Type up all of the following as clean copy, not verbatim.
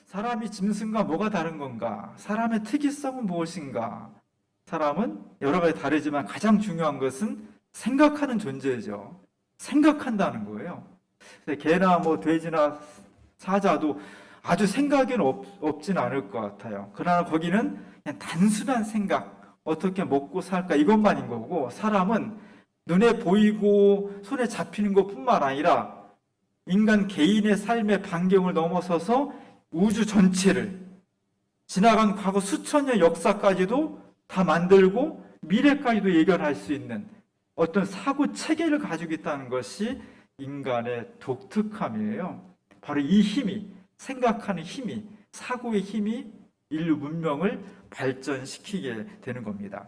사람이 짐승과 뭐가 다른 건가? 사람의 특이성은 무엇인가? 사람은 여러 가지 다르지만 가장 중요한 것은 생각하는 존재죠. 생각한다는 거예요. 개나 뭐 돼지나 사자도 아주 생각에는 없진 않을 것 같아요. 그러나 거기는 그냥 단순한 생각, 어떻게 먹고 살까 이것만인 거고, 사람은 눈에 보이고 손에 잡히는 것뿐만 아니라 인간 개인의 삶의 반경을 넘어서서 우주 전체를, 지나간 과거 수천 년 역사까지도 다 만들고 미래까지도 예견할 수 있는 어떤 사고 체계를 가지고 있다는 것이 인간의 독특함이에요. 바로 이 힘이, 생각하는 힘이, 사고의 힘이 인류 문명을 발전시키게 되는 겁니다.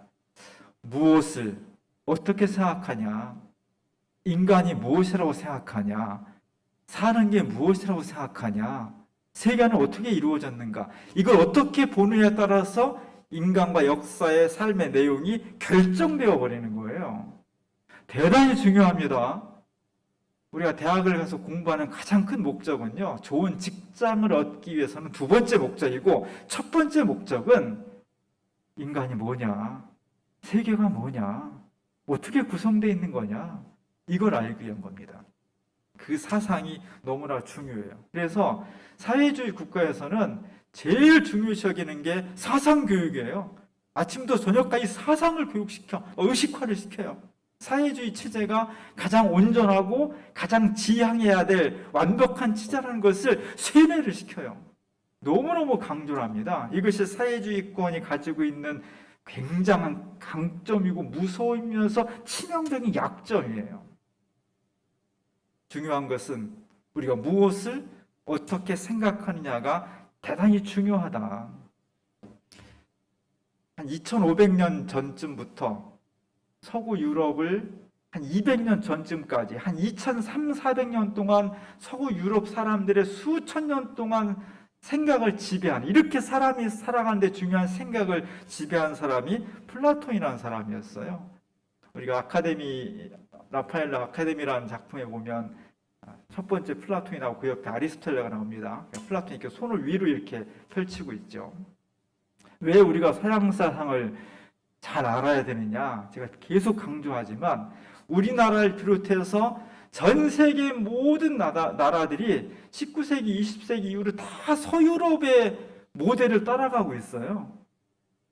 무엇을 어떻게 생각하냐? 인간이 무엇이라고 생각하냐? 사는 게 무엇이라고 생각하냐? 세계는 어떻게 이루어졌는가? 이걸 어떻게 보느냐에 따라서 인간과 역사의 삶의 내용이 결정되어 버리는 거예요. 대단히 중요합니다. 우리가 대학을 가서 공부하는 가장 큰 목적은요, 좋은 직장을 얻기 위해서는 두 번째 목적이고, 첫 번째 목적은 인간이 뭐냐, 세계가 뭐냐, 어떻게 구성되어 있는 거냐, 이걸 알기 위한 겁니다. 그 사상이 너무나 중요해요. 그래서 사회주의 국가에서는 제일 중요시 여기는 게 사상교육이에요. 아침부터 저녁까지 사상을 교육시켜, 의식화를 시켜요. 사회주의 체제가 가장 온전하고 가장 지향해야 될 완벽한 체제라는 것을 세뇌를 시켜요. 너무너무 강조를 합니다. 이것이 사회주의권이 가지고 있는 굉장한 강점이고 무서우면서 치명적인 약점이에요. 중요한 것은 우리가 무엇을 어떻게 생각하느냐가 대단히 중요하다. 한 2500년 전쯤부터 서구 유럽을 한 200년 전쯤까지 한 2300~400년 동안 서구 유럽 사람들의 수천 년 동안 생각을 지배한, 이렇게 사람이 살아가는데 중요한 생각을 지배한 사람이 플라톤이라는 사람이었어요. 우리가 아카데미, 라파엘라 아카데미라는 작품에 보면 첫 번째 플라톤이 나오고 그 옆에 아리스토텔레가 나옵니다. 플라톤이 이렇게 손을 위로 이렇게 펼치고 있죠. 왜 우리가 서양 사상을 잘 알아야 되느냐? 제가 계속 강조하지만 우리나라를 비롯해서 전 세계 모든 나라들이 19세기, 20세기 이후로 다 서유럽의 모델을 따라가고 있어요.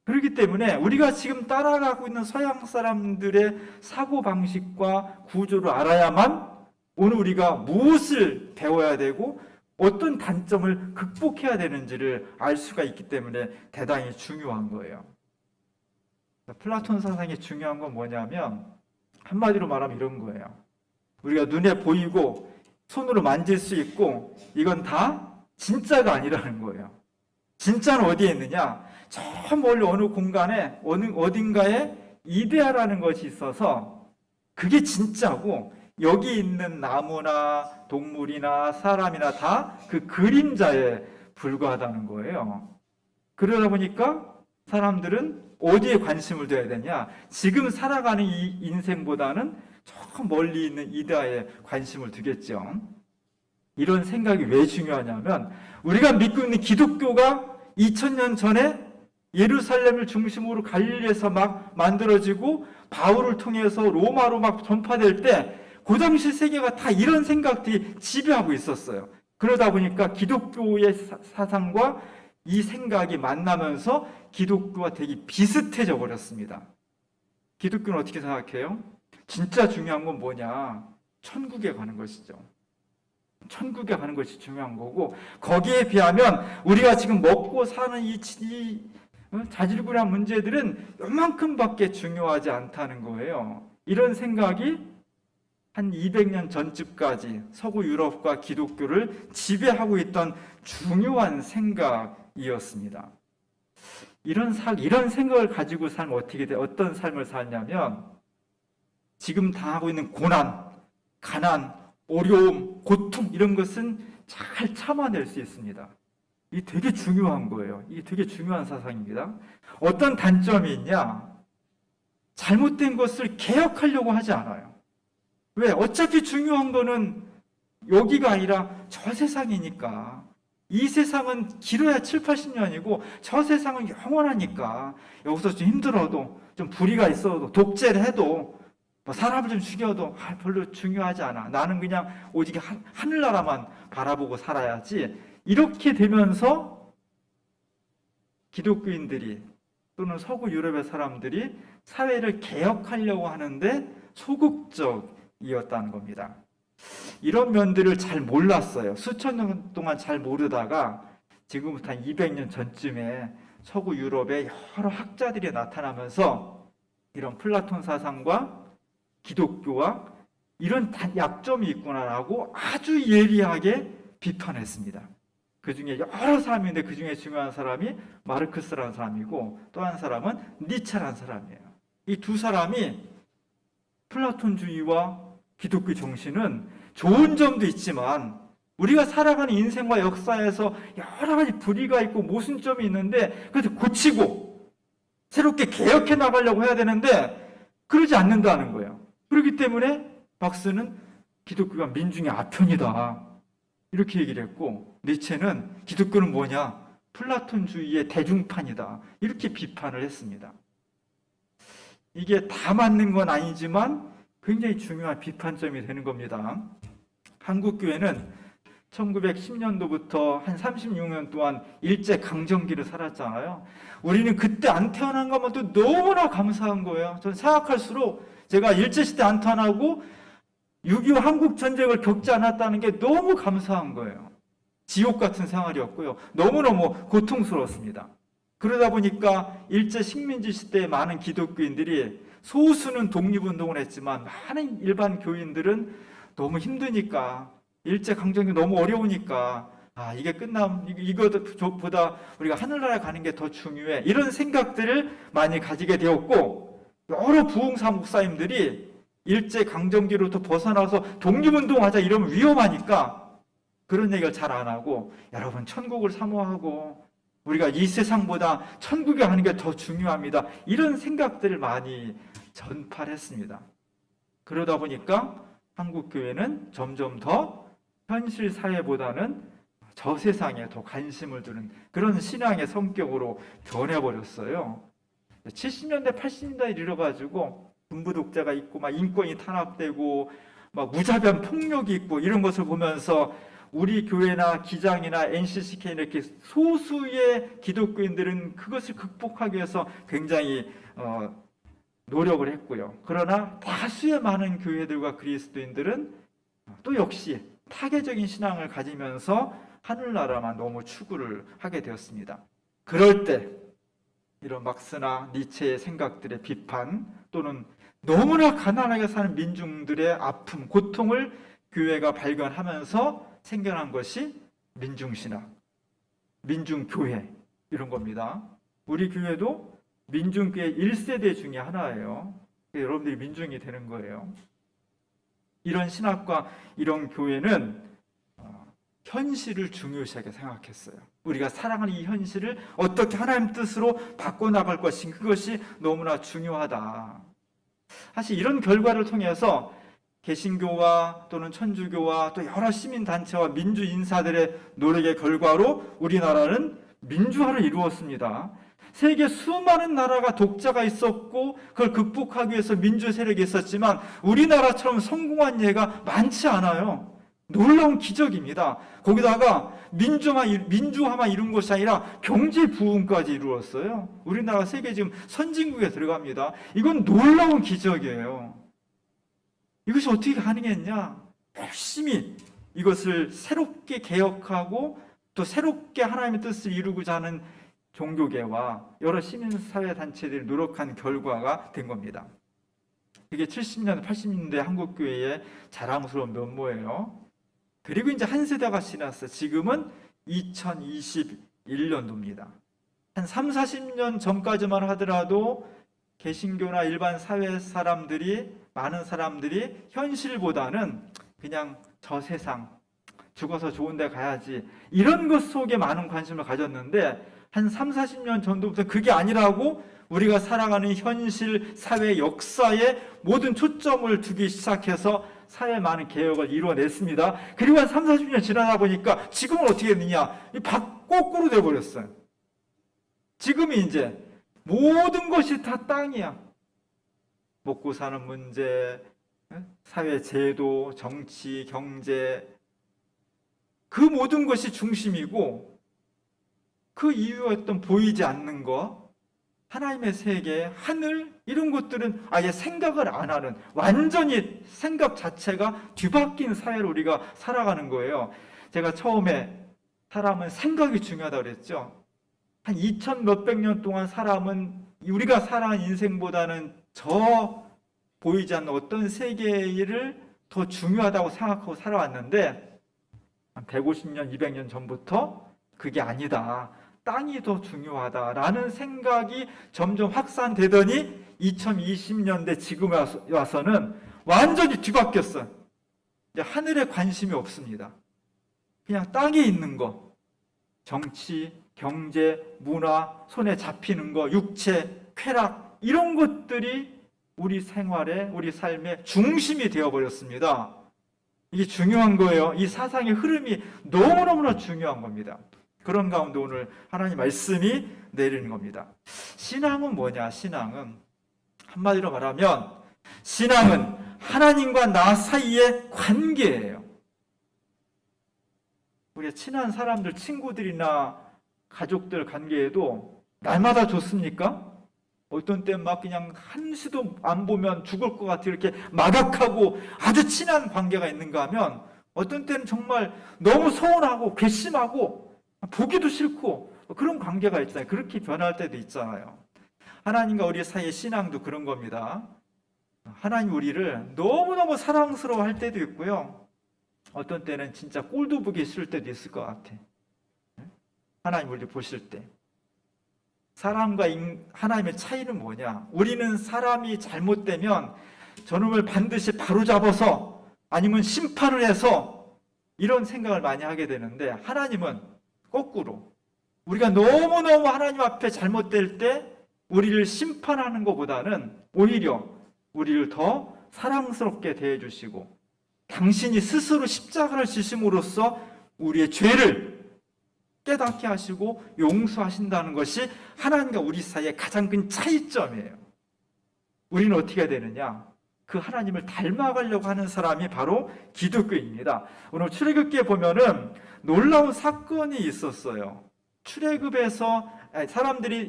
그렇기 때문에 우리가 지금 따라가고 있는 서양 사람들의 사고방식과 구조를 알아야만 오늘 우리가 무엇을 배워야 되고 어떤 단점을 극복해야 되는지를 알 수가 있기 때문에 대단히 중요한 거예요. 플라톤 사상이 중요한 건 뭐냐면 한마디로 말하면 이런 거예요. 우리가 눈에 보이고 손으로 만질 수 있고 이건 다 진짜가 아니라는 거예요. 진짜는 어디에 있느냐? 저 멀리 어느 공간에 어딘가에 이데아라는 것이 있어서 그게 진짜고, 여기 있는 나무나 동물이나 사람이나 다 그 그림자에 불과하다는 거예요. 그러다 보니까 사람들은 어디에 관심을 둬야 되냐? 지금 살아가는 이 인생보다는 저 멀리 있는 이데아에 관심을 두겠죠. 이런 생각이 왜 중요하냐면 우리가 믿고 있는 기독교가 2000년 전에 예루살렘을 중심으로 갈릴리에서 막 만들어지고 바울을 통해서 로마로 막 전파될 때 그 당시 세계가 다 이런 생각들이 지배하고 있었어요. 그러다 보니까 기독교의 사상과 이 생각이 만나면서 기독교와 되게 비슷해져 버렸습니다. 기독교는 어떻게 생각해요? 진짜 중요한 건 뭐냐? 천국에 가는 것이죠. 천국에 가는 것이 중요한 거고, 거기에 비하면 우리가 지금 먹고 사는 이 자질구레한 문제들은 요만큼밖에 중요하지 않다는 거예요. 이런 생각이 한 200년 전쯤까지 서구 유럽과 기독교를 지배하고 있던 중요한 생각이었습니다. 이런 생각을 가지고 살면 어떻게 돼? 어떤 삶을 살냐면 지금 당하고 있는 고난, 가난, 어려움, 고통 이런 것은 잘 참아낼 수 있습니다. 이게 되게 중요한 거예요. 이게 되게 중요한 사상입니다. 어떤 단점이 있냐? 잘못된 것을 개혁하려고 하지 않아요. 왜? 어차피 중요한 거는 여기가 아니라 저 세상이니까. 이 세상은 길어야 7, 80년이고 저 세상은 영원하니까 여기서 좀 힘들어도 좀 불의가 있어도 독재를 해도 뭐 사람을 좀 죽여도 별로 중요하지 않아. 나는 그냥 오직 하늘나라만 바라보고 살아야지. 이렇게 되면서 기독교인들이 또는 서구 유럽의 사람들이 사회를 개혁하려고 하는데 소극적이었다는 겁니다. 이런 면들을 잘 몰랐어요. 수천 년 동안 잘 모르다가 지금부터 한 200년 전쯤에 서구 유럽에 여러 학자들이 나타나면서 이런 플라톤 사상과 기독교와 이런 약점이 있구나라고 아주 예리하게 비판했습니다. 그 중에 여러 사람인데 그 중에 중요한 사람이 마르크스라는 사람이고 또 한 사람은 니체라는 사람이에요. 이 두 사람이 플라톤주의와 기독교 정신은 좋은 점도 있지만 우리가 살아가는 인생과 역사에서 여러 가지 불의가 있고 모순점이 있는데 그래서 고치고 새롭게 개혁해 나가려고 해야 되는데 그러지 않는다는 거예요. 그렇기 때문에 막스는 기독교가 민중의 아편이다 이렇게 얘기를 했고 니체는 기독교는 뭐냐? 플라톤주의의 대중판이다 이렇게 비판을 했습니다. 이게 다 맞는 건 아니지만 굉장히 중요한 비판점이 되는 겁니다. 한국교회는 1910년도부터 한 36년 동안 일제강점기를 살았잖아요. 우리는 그때 안 태어난 것만도 너무나 감사한 거예요. 저는 생각할수록 제가 일제시대 안 태어나고 6.25 한국전쟁을 겪지 않았다는 게 너무 감사한 거예요. 지옥 같은 생활이었고요. 너무너무 고통스러웠습니다. 그러다 보니까 일제 식민지 시대에 많은 기독교인들이 소수는 독립운동을 했지만 많은 일반 교인들은 너무 힘드니까 일제 강점기 너무 어려우니까 이게 이것보다 우리가 하늘나라 가는 게 더 중요해 이런 생각들을 많이 가지게 되었고 여러 부흥사 목사님들이 일제 강점기로부터 벗어나서 독립운동하자 이러면 위험하니까 그런 얘기를 잘 안 하고 여러분 천국을 사모하고 우리가 이 세상보다 천국에 가는 게 더 중요합니다. 이런 생각들을 많이 전파를 했습니다. 그러다 보니까 한국교회는 점점 더 현실 사회보다는 저 세상에 더 관심을 두는 그런 신앙의 성격으로 변해버렸어요. 70년대, 80년대에 이르러가지고 군부 독재가 있고 막 인권이 탄압되고 막 무자비한 폭력이 있고 이런 것을 보면서 우리 교회나 기장이나 NCCK 이렇게 소수의 기독교인들은 그것을 극복하기 위해서 굉장히 노력을 했고요. 그러나 다수의 많은 교회들과 그리스도인들은 또 역시 타계적인 신앙을 가지면서 하늘나라만 너무 추구를 하게 되었습니다. 그럴 때 이런 막스나 니체의 생각들의 비판 또는 너무나 가난하게 사는 민중들의 아픔, 고통을 교회가 발견하면서 생겨난 것이 민중신학, 민중교회 이런 겁니다. 우리 교회도 민중교회 1세대 중에 하나예요. 여러분들이 민중이 되는 거예요. 이런 신학과 이런 교회는 현실을 중요시하게 생각했어요. 우리가 살아가는 이 현실을 어떻게 하나님 뜻으로 바꿔나갈 것인가 그것이 너무나 중요하다. 사실 이런 결과를 통해서 개신교와 또는 천주교와 또 여러 시민단체와 민주인사들의 노력의 결과로 우리나라는 민주화를 이루었습니다. 세계 수많은 나라가 독자가 있었고 그걸 극복하기 위해서 민주 세력이 있었지만 우리나라처럼 성공한 예가 많지 않아요. 놀라운 기적입니다. 거기다가 민주화만 이룬 것이 아니라 경제 부흥까지 이루었어요. 우리나라 세계 지금 선진국에 들어갑니다. 이건 놀라운 기적이에요. 이것이 어떻게 가능했냐? 열심히 이것을 새롭게 개혁하고 또 새롭게 하나님의 뜻을 이루고자 하는 종교계와 여러 시민사회단체들이 노력한 결과가 된 겁니다. 그게 70년대, 80년대 한국교회의 자랑스러운 면모예요. 그리고 이제 한 세대가 지났어요. 지금은 2021년도입니다. 한 3, 40년 전까지만 하더라도 개신교나 일반 사회 사람들이 많은 사람들이 현실보다는 그냥 저 세상 죽어서 좋은 데 가야지 이런 것 속에 많은 관심을 가졌는데 한 3, 40년 전부터 그게 아니라고 우리가 살아가는 현실, 사회, 역사에 모든 초점을 두기 시작해서 사회 많은 개혁을 이루어냈습니다. 그리고 한 3, 40년 지나다 보니까 지금은 어떻게 됐느냐? 거꾸로 돼버렸어요. 지금이 이제 모든 것이 다 땅이야. 먹고 사는 문제, 사회 제도, 정치, 경제, 그 모든 것이 중심이고, 그 이유였던 보이지 않는 것, 하나님의 세계, 하늘, 이런 것들은 아예 생각을 안 하는, 완전히 생각 자체가 뒤바뀐 사회를 우리가 살아가는 거예요. 제가 처음에 사람은 생각이 중요하다고 그랬죠. 한 2000 몇백 년 동안 사람은 우리가 살아간 인생보다는 저 보이지 않는 어떤 세계를 더 중요하다고 생각하고 살아왔는데, 한 150년, 200년 전부터 그게 아니다. 땅이 더 중요하다라는 생각이 점점 확산되더니 2020년대 지금 와서는 완전히 뒤바뀌었어요. 이제 하늘에 관심이 없습니다. 그냥 땅에 있는 거, 정치, 경제, 문화, 손에 잡히는 거, 육체, 쾌락, 이런 것들이 우리 생활에, 우리 삶의 중심이 되어버렸습니다. 이게 중요한 거예요. 이 사상의 흐름이 너무너무나 중요한 겁니다. 그런 가운데 오늘 하나님 말씀이 내리는 겁니다. 신앙은 뭐냐? 신앙은 한마디로 말하면 신앙은 하나님과 나 사이의 관계예요. 우리 친한 사람들, 친구들이나 가족들 관계에도 날마다 좋습니까? 어떤 때 막 그냥 한시도 안 보면 죽을 것 같아 이렇게 마닥하고 아주 친한 관계가 있는가 하면 어떤 때는 정말 너무 서운하고 괘씸하고 보기도 싫고 그런 관계가 있잖아요. 그렇게 변할 때도 있잖아요. 하나님과 우리 사이의 신앙도 그런 겁니다. 하나님 우리를 너무너무 사랑스러워 할 때도 있고요. 어떤 때는 진짜 꼴도 보기 싫을 때도 있을 것 같아. 하나님 우리 보실 때. 사람과 하나님의 차이는 뭐냐? 우리는 사람이 잘못되면 저놈을 반드시 바로잡아서 아니면 심판을 해서 이런 생각을 많이 하게 되는데 하나님은 거꾸로 우리가 너무너무 하나님 앞에 잘못될 때 우리를 심판하는 것보다는 오히려 우리를 더 사랑스럽게 대해주시고 당신이 스스로 십자가를 지심으로써 우리의 죄를 깨닫게 하시고 용서하신다는 것이 하나님과 우리 사이의 가장 큰 차이점이에요. 우리는 어떻게 해야 되느냐? 그 하나님을 닮아가려고 하는 사람이 바로 기독교입니다. 오늘 출애굽기에 보면은 놀라운 사건이 있었어요. 출애굽에서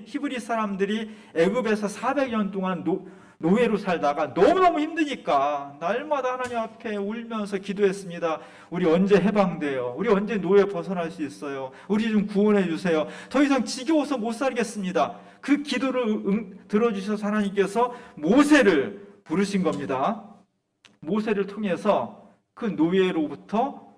히브리 사람들이 애굽에서 400년 동안 노예로 살다가 너무너무 힘드니까 날마다 하나님 앞에 울면서 기도했습니다. 우리 언제 해방돼요? 우리 언제 노예 벗어날 수 있어요? 우리 좀 구원해 주세요. 더 이상 지겨워서 못 살겠습니다. 그 기도를 들어주셔서 하나님께서 모세를 부르신 겁니다. 모세를 통해서 그 노예로부터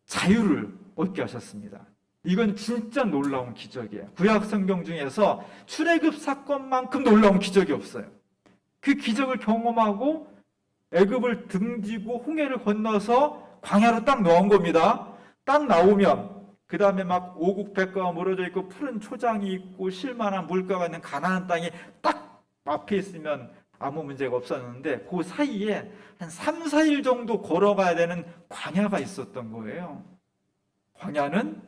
자유를 얻게 하셨습니다. 이건 진짜 놀라운 기적이에요. 구약 성경 중에서 출애굽 사건만큼 놀라운 기적이 없어요. 그 기적을 경험하고 애굽을 등지고 홍해를 건너서 광야로 딱 나온 겁니다. 딱 나오면 그 다음에 막 오국백과가 멀어져 있고 푸른 초장이 있고 쉴만한 물가가 있는 가나안 땅이 딱 앞에 있으면 아무 문제가 없었는데 그 사이에 한 3, 4일 정도 걸어가야 되는 광야가 있었던 거예요. 광야는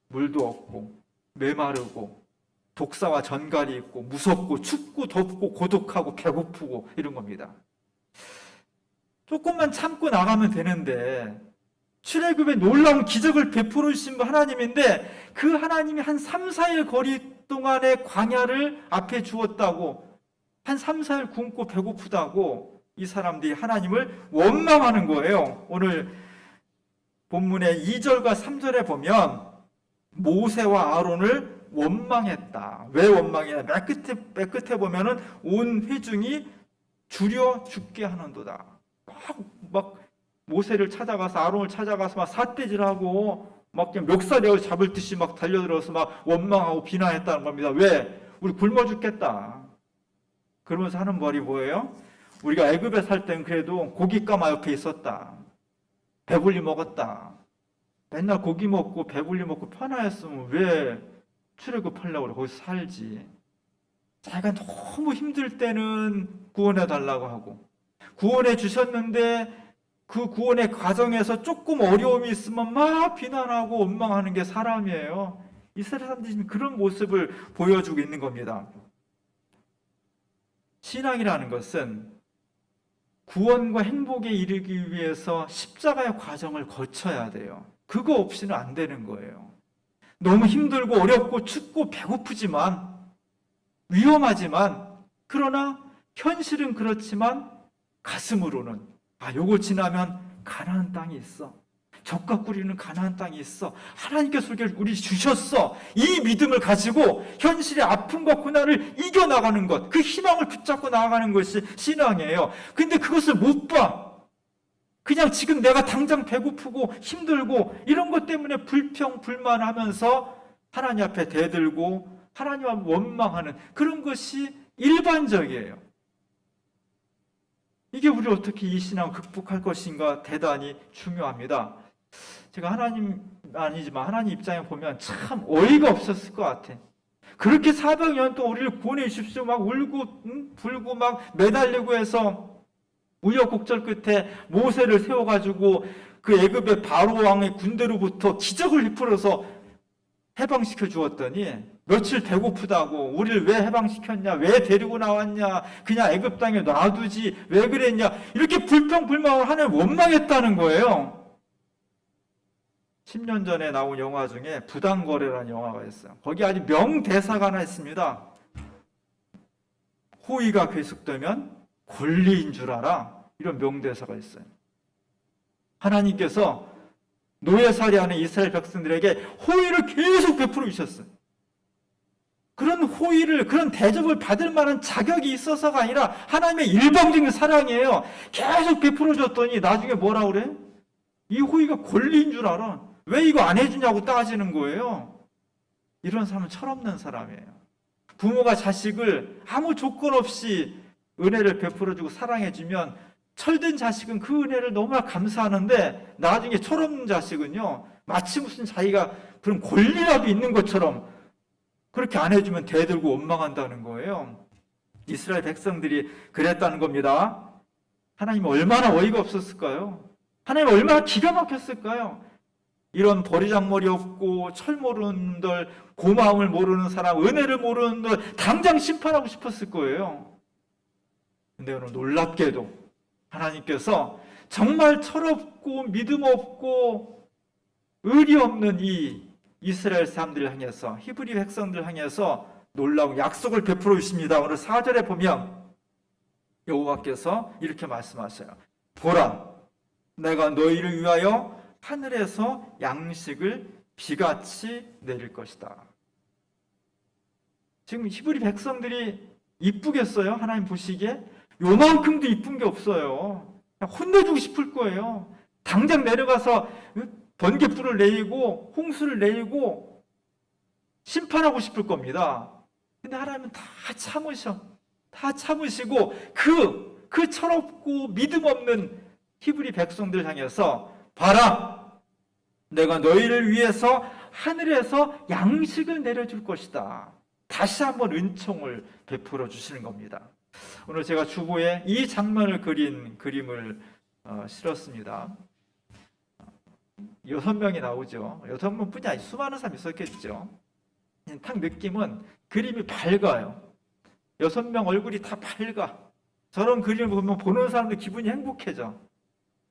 물도 없고 메마르고 독사와 전갈이 있고 무섭고 춥고 덥고 고독하고 배고프고 이런 겁니다. 조금만 참고 나가면 되는데 출애굽의 놀라운 기적을 베풀어 주신 하나님인데 그 하나님이 한 3, 4일 거리 동안의 광야를 앞에 주었다고 한 3, 4일 굶고 배고프다고 이 사람들이 하나님을 원망하는 거예요. 오늘 본문의 2절과 3절에 보면 모세와 아론을 원망했다. 왜 원망이냐? 맨 끝에 보면은 온 회중이 줄여 죽게 하는도다. 막 모세를 찾아가서 아론을 찾아가서 막 삿대질하고 막 그냥 멱살에 잡을 듯이 막 달려들어서 막 원망하고 비난했다는 겁니다. 왜? 우리 굶어 죽겠다. 그러면서 하는 말이 뭐예요? 우리가 애굽에 살 땐 그래도 고깃가마 옆에 있었다. 배불리 먹었다. 맨날 고기 먹고 배불리 먹고 편하였으면 왜 출애굽하려고 그래? 거기서 살지. 자기가 너무 힘들 때는 구원해 달라고 하고 구원해 주셨는데 그 구원의 과정에서 조금 어려움이 있으면 막 비난하고 원망하는 게 사람이에요. 이스라엘 사람들이 지금 그런 모습을 보여주고 있는 겁니다. 신앙이라는 것은 구원과 행복에 이르기 위해서 십자가의 과정을 거쳐야 돼요. 그거 없이는 안 되는 거예요. 너무 힘들고 어렵고 춥고 배고프지만 위험하지만 그러나 현실은 그렇지만 가슴으로는 요거 지나면 가나안 땅이 있어. 젖과 꿀이는 가나안 땅이 있어. 하나님께서 우리 주셨어. 이 믿음을 가지고 현실의 아픔과 고난을 이겨나가는 것, 그 희망을 붙잡고 나아가는 것이 신앙이에요. 근데 그것을 못 봐. 그냥 지금 내가 당장 배고프고 힘들고 이런 것 때문에 불평, 불만하면서 하나님 앞에 대들고 하나님 앞에 원망하는 그런 것이 일반적이에요. 이게 우리 어떻게 이 신앙을 극복할 것인가 대단히 중요합니다. 제가 하나님 아니지만 하나님 입장에 보면 참 어이가 없었을 것 같아. 그렇게 400년 동안 우리를 구원해 주십시오 막 울고 불고 막 매달리고 해서 우여곡절 끝에 모세를 세워가지고 그 애굽의 바로 왕의 군대로부터 기적을 베풀어서 해방시켜 주었더니 며칠 배고프다고 우리를 왜 해방시켰냐, 왜 데리고 나왔냐, 그냥 애굽 땅에 놔두지 왜 그랬냐 이렇게 불평불만을 하나님 원망했다는 거예요. 10년 전에 나온 영화 중에 부당거래라는 영화가 있어요. 거기 아주 명대사가 하나 있습니다. 호의가 계속되면 권리인 줄 알아. 이런 명대사가 있어요. 하나님께서 노예살이하는 이스라엘 백성들에게 호의를 계속 베풀어 주셨어요. 그런 호의를, 그런 대접을 받을 만한 자격이 있어서가 아니라 하나님의 일방적인 사랑이에요. 계속 베풀어 줬더니 나중에 뭐라 그래? 이 호의가 권리인 줄 알아. 왜 이거 안 해주냐고 따지는 거예요. 이런 사람은 철없는 사람이에요. 부모가 자식을 아무 조건 없이 은혜를 베풀어주고 사랑해주면 철든 자식은 그 은혜를 너무나 감사하는데 나중에 철없는 자식은요 마치 무슨 자기가 그런 권리라도 있는 것처럼 그렇게 안 해주면 대들고 원망한다는 거예요. 이스라엘 백성들이 그랬다는 겁니다. 하나님 얼마나 어이가 없었을까요? 하나님 얼마나 기가 막혔을까요? 이런 버리장머리 없고 철 모르는 들, 고마움을 모르는 사람, 은혜를 모르는 들 당장 심판하고 싶었을 거예요. 근데 오늘 놀랍게도 하나님께서 정말 철없고 믿음 없고 의리 없는 이 이스라엘 사람들을 향해서, 히브리 백성들을 향해서 놀라운 약속을 베풀어 주십니다. 오늘 4절에 보면 여호와께서 이렇게 말씀하셔요. 보라, 내가 너희를 위하여 하늘에서 양식을 비같이 내릴 것이다. 지금 히브리 백성들이 이쁘겠어요? 하나님 보시기에? 요만큼도 이쁜 게 없어요. 그냥 혼내주고 싶을 거예요. 당장 내려가서 번개불을 내리고 홍수를 내리고 심판하고 싶을 겁니다. 근데 하나님은 다 참으시고 그 철없고 믿음 없는 히브리 백성들 향해서 봐라, 내가 너희를 위해서 하늘에서 양식을 내려줄 것이다. 다시 한번 은총을 베풀어 주시는 겁니다. 오늘 제가 주보에 이 장면을 그린 그림을 실었습니다. 6명이 나오죠. 6명뿐이 아니라 수많은 사람이 있었겠죠. 딱 느낌은 그림이 밝아요. 6명 얼굴이 다 밝아. 저런 그림을 보면 보는 사람도 기분이 행복해져.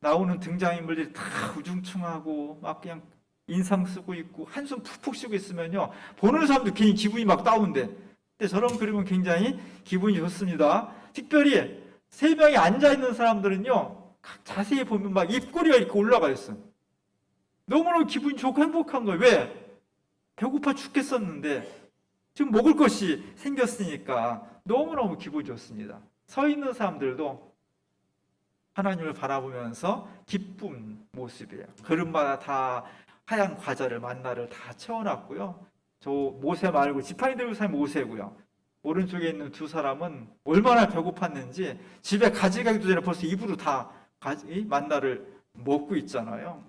나오는 등장인물들이 다 우중충하고 막 그냥 인상 쓰고 있고 한숨 푹푹 쉬고 있으면요 보는 사람도 괜히 기분이 막 다운돼. 근데 저런 그림은 굉장히 기분이 좋습니다. 특별히 3명이 앉아있는 사람들은요 자세히 보면 막 입꼬리가 이렇게 올라가 있어. 너무너무 기분이 좋고 행복한 거예요. 왜? 배고파 죽겠었는데 지금 먹을 것이 생겼으니까 너무너무 기분이 좋습니다. 서 있는 사람들도 하나님을 바라보면서 기쁜 모습이에요. 그릇마다 다 하얀 과자를 만나를 다 채워놨고요. 저 모세 말고 지팡이 들고 사람이 모세고요. 오른쪽에 있는 두 사람은 얼마나 배고팠는지 집에 가져가기도 전에 벌써 입으로 다 만나를 먹고 있잖아요.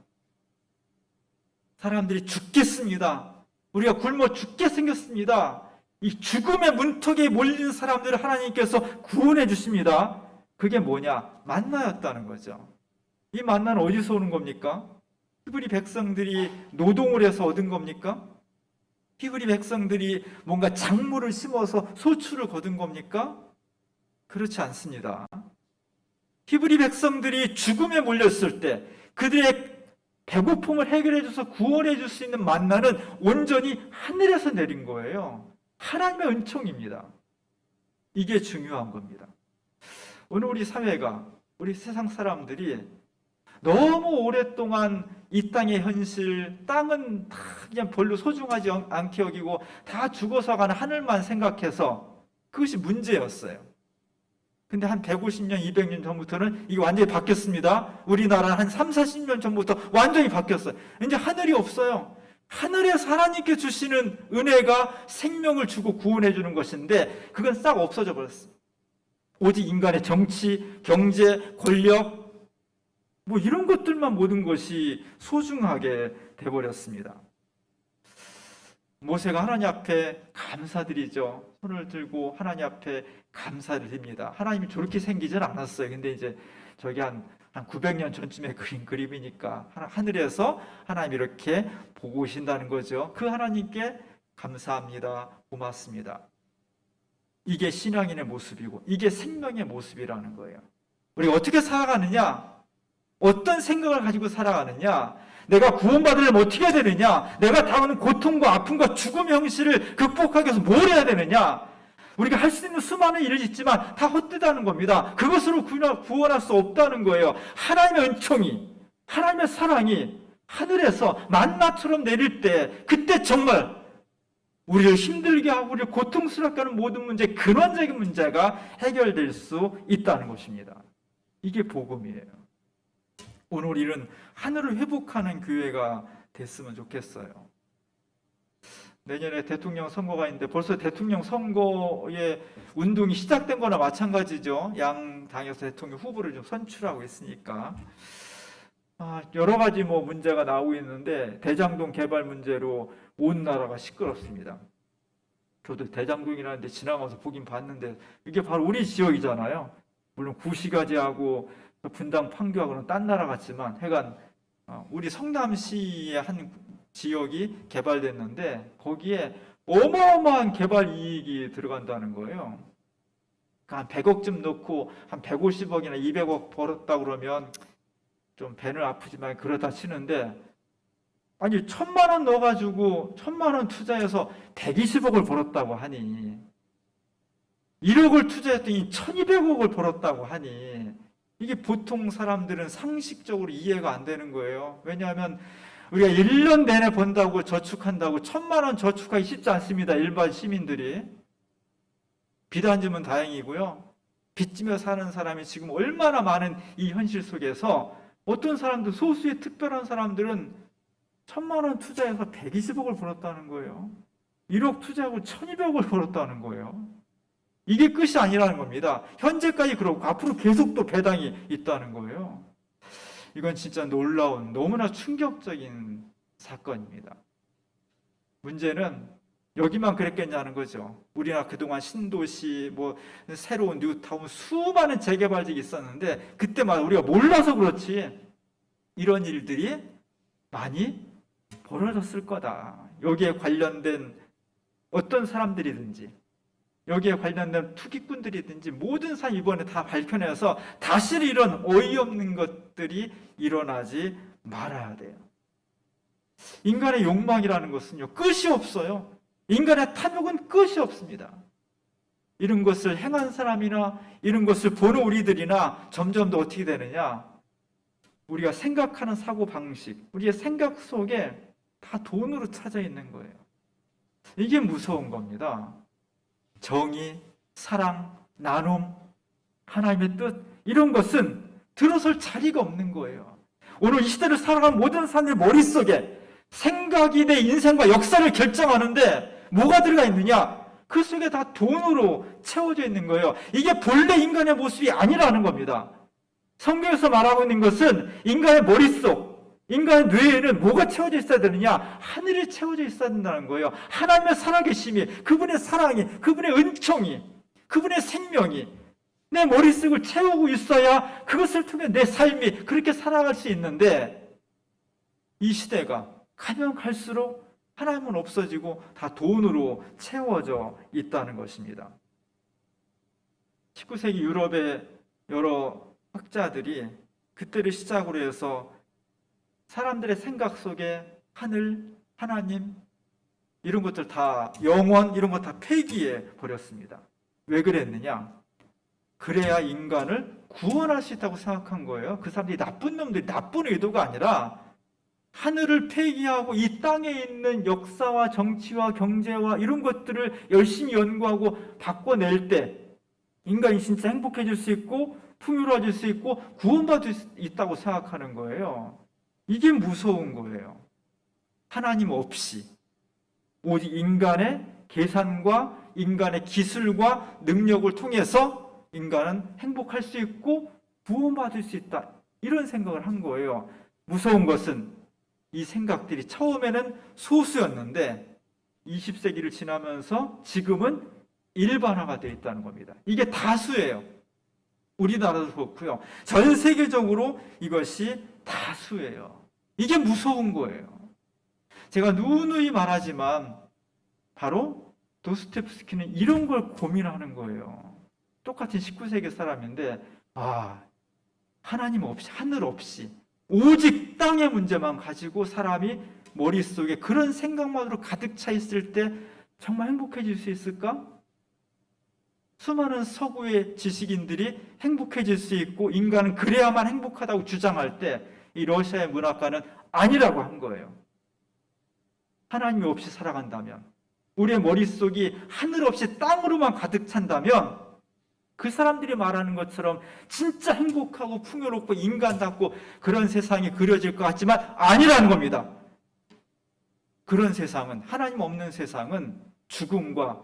사람들이 죽겠습니다. 우리가 굶어 죽게 생겼습니다. 이 죽음의 문턱에 몰린 사람들을 하나님께서 구원해 주십니다. 그게 뭐냐? 만나였다는 거죠. 이 만나는 어디서 오는 겁니까? 히브리 백성들이 노동을 해서 얻은 겁니까? 히브리 백성들이 뭔가 작물을 심어서 소출을 거둔 겁니까? 그렇지 않습니다. 히브리 백성들이 죽음에 몰렸을 때 그들의 배고픔을 해결해줘서 구원해줄 수 있는 만나는 온전히 하늘에서 내린 거예요. 하나님의 은총입니다. 이게 중요한 겁니다. 오늘 우리 사회가, 우리 세상 사람들이 너무 오랫동안 이 땅의 현실, 땅은 다 그냥 별로 소중하지 않게 여기고 다 죽어서 가는 하늘만 생각해서 그것이 문제였어요. 근데 한 150년, 200년 전부터는 이게 완전히 바뀌었습니다. 우리나라는 한 3, 40년 전부터 완전히 바뀌었어요. 이제 하늘이 없어요. 하늘에서 하나님께 주시는 은혜가 생명을 주고 구원해 주는 것인데 그건 싹 없어져 버렸어요. 오직 인간의 정치, 경제, 권력 뭐 이런 것들만 모든 것이 소중하게 돼버렸습니다. 모세가 하나님 앞에 감사드리죠. 손을 들고 하나님 앞에 감사를 드립니다. 하나님이 저렇게 생기진 않았어요. 근데 이제 저기 한 900년 전쯤에 그린 그림이니까 하늘에서 하나님이 이렇게 보고 오신다는 거죠. 그 하나님께 감사합니다. 고맙습니다. 이게 신앙인의 모습이고 이게 생명의 모습이라는 거예요. 우리가 어떻게 살아가느냐? 어떤 생각을 가지고 살아가느냐? 내가 구원받으려면 어떻게 해야 되느냐? 내가 당하는 고통과 아픔과 죽음의 형실을 극복하기 위해서 뭘 해야 되느냐? 우리가 할 수 있는 수많은 일을 있지만 다 헛되다는 겁니다. 그것으로 구원할 수 없다는 거예요. 하나님의 은총이, 하나님의 사랑이 하늘에서 만나처럼 내릴 때 그때 정말 우리를 힘들게 하고 우리를 고통스럽게 하는 모든 문제, 근원적인 문제가 해결될 수 있다는 것입니다. 이게 복음이에요. 오늘 우리는 하늘을 회복하는 교회가 됐으면 좋겠어요. 내년에 대통령 선거가 있는데 벌써 대통령 선거의 운동이 시작된 거나 마찬가지죠. 양 당에서 대통령 후보를 좀 선출하고 있으니까 여러 가지 문제가 나오고 있는데 대장동 개발 문제로 온 나라가 시끄럽습니다. 저도 대장동이라는 데 지나가서 보긴 봤는데 이게 바로 우리 지역이잖아요. 물론 구시가지하고 분당 판교하고는 딴 나라 같지만 하여간 우리 성남시의 한 지역이 개발됐는데 거기에 어마어마한 개발 이익이 들어간다는 거예요. 한 100억쯤 넣고 한 150억이나 200억 벌었다 그러면 좀 배는 아프지만 그러다 치는데 아니 1,000만 원 넣어가지고 1,000만 원 투자해서 120억을 벌었다고 하니 1억을 투자했더니 1,200억을 벌었다고 하니 이게 보통 사람들은 상식적으로 이해가 안 되는 거예요. 왜냐하면 우리가 1년 내내 번다고 저축한다고 1,000만 원 저축하기 쉽지 않습니다. 일반 시민들이. 빚 안 지면 다행이고요. 빚지며 사는 사람이 지금 얼마나 많은 이 현실 속에서 어떤 사람들, 소수의 특별한 사람들은 1,000만 원 투자해서 120억을 벌었다는 거예요. 1억 투자하고 1,200억을 벌었다는 거예요. 이게 끝이 아니라는 겁니다. 현재까지 그렇고 앞으로 계속 또 배당이 있다는 거예요. 이건 진짜 놀라운, 너무나 충격적인 사건입니다. 문제는 여기만 그랬겠냐는 거죠. 우리나라 그동안 신도시, 새로운 뉴타운 수많은 재개발들이 있었는데 그때마다 우리가 몰라서 그렇지 이런 일들이 많이 벌어졌을 거다. 여기에 관련된 어떤 사람들이든지 여기에 관련된 투기꾼들이든지 모든 사람 이번에 다 밝혀내서 다시 이런 어이없는 것들이 일어나지 말아야 돼요. 인간의 욕망이라는 것은요 끝이 없어요. 인간의 탐욕은 끝이 없습니다. 이런 것을 행한 사람이나 이런 것을 보는 우리들이나 점점 더 어떻게 되느냐, 우리가 생각하는 사고방식, 우리의 생각 속에 다 돈으로 차져 있는 거예요. 이게 무서운 겁니다. 정의, 사랑, 나눔, 하나님의 뜻, 이런 것은 들어설 자리가 없는 거예요. 오늘 이 시대를 살아가는 모든 사람의 머릿속에 생각이 내 인생과 역사를 결정하는데 뭐가 들어가 있느냐? 그 속에 다 돈으로 채워져 있는 거예요. 이게 본래 인간의 모습이 아니라는 겁니다. 성경에서 말하고 있는 것은 인간의 머릿속, 인간의 뇌에는 뭐가 채워져 있어야 되느냐? 하늘이 채워져 있어야 된다는 거예요. 하나님의 살아계심이, 그분의 사랑이, 그분의 은총이, 그분의 생명이 내 머릿속을 채우고 있어야 그것을 통해 내 삶이 그렇게 살아갈 수 있는데, 이 시대가 가면 갈수록 하나님은 없어지고 다 돈으로 채워져 있다는 것입니다. 19세기 유럽의 여러 학자들이 그때를 시작으로 해서 사람들의 생각 속에 하늘, 하나님, 이런 것들 다, 영원, 이런 것 다 폐기해 버렸습니다. 왜 그랬느냐? 그래야 인간을 구원할 수 있다고 생각한 거예요. 그 사람들이 나쁜 놈들이, 나쁜 의도가 아니라 하늘을 폐기하고 이 땅에 있는 역사와 정치와 경제와 이런 것들을 열심히 연구하고 바꿔낼 때 인간이 진짜 행복해질 수 있고 풍요로워질 수 있고 구원받을 수 있다고 생각하는 거예요. 이게 무서운 거예요. 하나님 없이 오직 인간의 계산과 인간의 기술과 능력을 통해서 인간은 행복할 수 있고 구원받을 수 있다, 이런 생각을 한 거예요. 무서운 것은 이 생각들이 처음에는 소수였는데 20세기를 지나면서 지금은 일반화가 되어 있다는 겁니다. 이게 다수예요. 우리나라도 그렇고요. 전 세계적으로 이것이 다수예요. 이게 무서운 거예요. 제가 누누이 말하지만 바로 도스토옙스키는 이런 걸 고민하는 거예요. 똑같은 19세기 사람인데, 하나님 없이, 하늘 없이 오직 땅의 문제만 가지고 사람이 머릿속에 그런 생각만으로 가득 차 있을 때 정말 행복해질 수 있을까? 수많은 서구의 지식인들이 행복해질 수 있고 인간은 그래야만 행복하다고 주장할 때 이 러시아의 문학가는 아니라고 한 거예요. 하나님이 없이 살아간다면, 우리의 머릿속이 하늘 없이 땅으로만 가득 찬다면 그 사람들이 말하는 것처럼 진짜 행복하고 풍요롭고 인간답고 그런 세상이 그려질 것 같지만 아니라는 겁니다. 그런 세상은, 하나님 없는 세상은 죽음과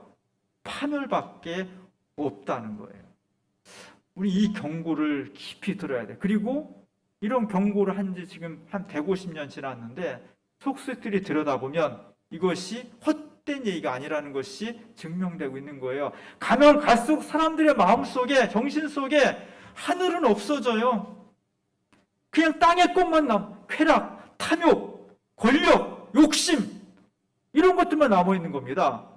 파멸밖에 없다는 거예요. 우리 이 경고를 깊이 들어야 돼. 그리고 이런 경고를 한 지 지금 한 150년 지났는데 속수들이 들여다보면 이것이 헛된 얘기가 아니라는 것이 증명되고 있는 거예요. 가면 갈수록 사람들의 마음속에, 정신 속에 하늘은 없어져요. 그냥 땅의 것만 쾌락, 탐욕, 권력, 욕심, 이런 것들만 남아있는 겁니다.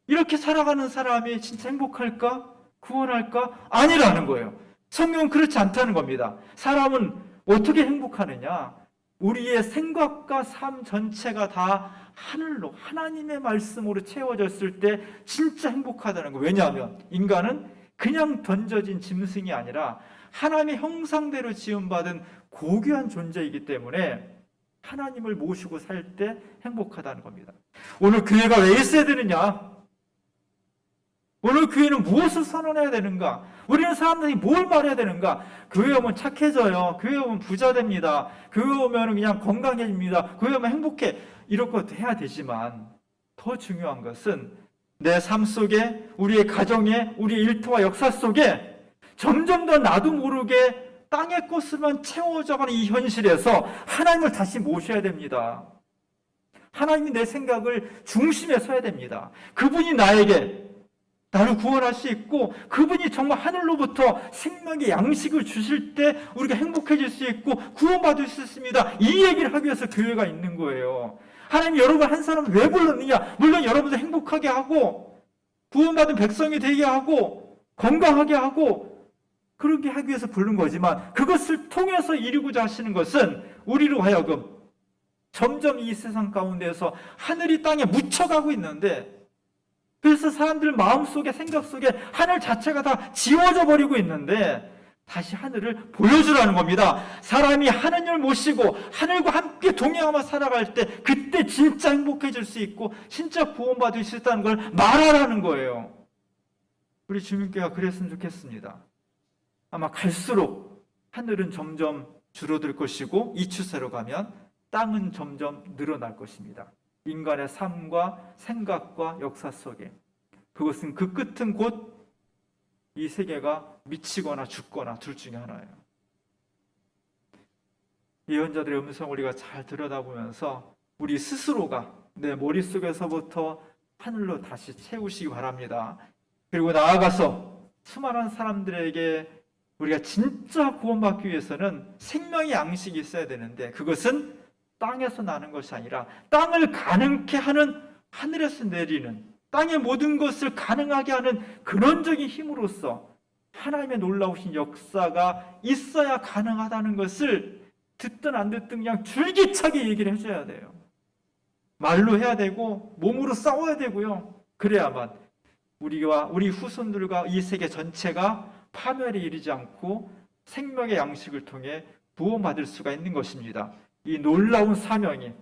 이렇게 살아가는 사람이 진짜 행복할까? 구원할까? 아니라는 거예요. 성경은 그렇지 않다는 겁니다. 사람은 어떻게 행복하느냐? 우리의 생각과 삶 전체가 다 하늘로, 하나님의 말씀으로 채워졌을 때 진짜 행복하다는 거예요. 왜냐하면 인간은 그냥 던져진 짐승이 아니라 하나님의 형상대로 지음받은 고귀한 존재이기 때문에 하나님을 모시고 살 때 행복하다는 겁니다. 오늘 교회가 왜 있어야 되느냐? 오늘 교회는 무엇을 선언해야 되는가? 우리는 사람들이 뭘 말해야 되는가? 교회 오면 착해져요. 교회 오면 부자 됩니다. 교회 오면 그냥 건강해집니다. 교회 오면 행복해. 이런 것도 해야 되지만 더 중요한 것은 내 삶 속에, 우리의 가정에, 우리의 일터와 역사 속에 점점 더 나도 모르게 땅의 것으로만 채워져가는 이 현실에서 하나님을 다시 모셔야 됩니다. 하나님이 내 생각을 중심에 서야 됩니다. 그분이 나를 구원할 수 있고 그분이 정말 하늘로부터 생명의 양식을 주실 때 우리가 행복해질 수 있고 구원받을 수 있습니다. 이 얘기를 하기 위해서 교회가 있는 거예요. 하나님 여러분 한 사람을 왜 불렀느냐? 물론 여러분도 행복하게 하고 구원받은 백성이 되게 하고 건강하게 하고 그렇게 하기 위해서 부른 거지만 그것을 통해서 이루고자 하시는 것은 우리로 하여금 점점 이 세상 가운데에서 하늘이 땅에 묻혀가고 있는데, 그래서 사람들 마음속에, 생각 속에 하늘 자체가 다 지워져 버리고 있는데 다시 하늘을 보여주라는 겁니다. 사람이 하느님을 모시고 하늘과 함께 동행하며 살아갈 때 그때 진짜 행복해질 수 있고 진짜 구원받을 수 있다는 걸 말하라는 거예요. 우리 주민교회가 그랬으면 좋겠습니다. 아마 갈수록 하늘은 점점 줄어들 것이고 이 추세로 가면 땅은 점점 늘어날 것입니다. 인간의 삶과 생각과 역사 속에. 그것은 그 끝은 곧 이 세계가 미치거나 죽거나 둘 중에 하나예요. 예언자들의 음성을 우리가 잘 들여다보면서 우리 스스로가 내 머릿속에서부터 하늘로 다시 채우시기 바랍니다. 그리고 나아가서 수많은 사람들에게 우리가 진짜 구원받기 위해서는 생명의 양식이 있어야 되는데, 그것은 땅에서 나는 것이 아니라 땅을 가능케 하는, 하늘에서 내리는, 땅의 모든 것을 가능하게 하는 근원적인 힘으로서 하나님의 놀라우신 역사가 있어야 가능하다는 것을 듣든 안 듣든 그냥 줄기차게 얘기를 해줘야 돼요. 말로 해야 되고 몸으로 싸워야 되고요. 그래야만 우리와 우리 후손들과 이 세계 전체가 파멸에 이르지 않고 생명의 양식을 통해 구원받을 수가 있는 것입니다. 이 놀라운 사명이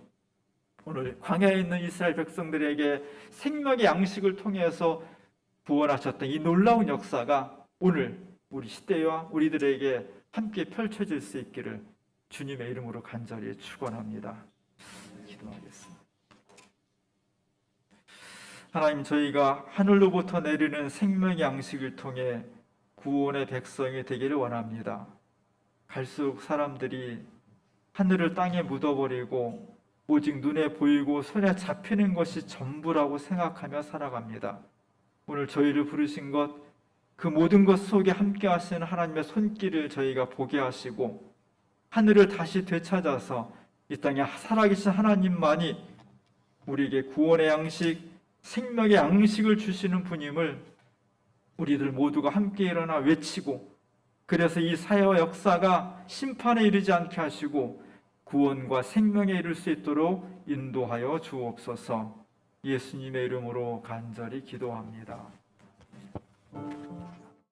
오늘 광야에 있는 이스라엘 백성들에게 생명의 양식을 통해서 구원하셨던 이 놀라운 역사가 오늘 우리 시대와 우리들에게 함께 펼쳐질 수 있기를 주님의 이름으로 간절히 축원합니다. 기도하겠습니다. 하나님, 저희가 하늘로부터 내리는 생명의 양식을 통해 구원의 백성이 되기를 원합니다. 갈수록 사람들이 하늘을 땅에 묻어버리고 오직 눈에 보이고 손에 잡히는 것이 전부라고 생각하며 살아갑니다. 오늘 저희를 부르신 것, 그 모든 것 속에 함께 하시는 하나님의 손길을 저희가 보게 하시고 하늘을 다시 되찾아서 이 땅에 살아계신 하나님만이 우리에게 구원의 양식, 생명의 양식을 주시는 분임을 우리들 모두가 함께 일어나 외치고, 그래서 이 사회와 역사가 심판에 이르지 않게 하시고 구원과 생명에 이를 수 있도록 인도하여 주옵소서. 예수님의 이름으로 간절히 기도합니다.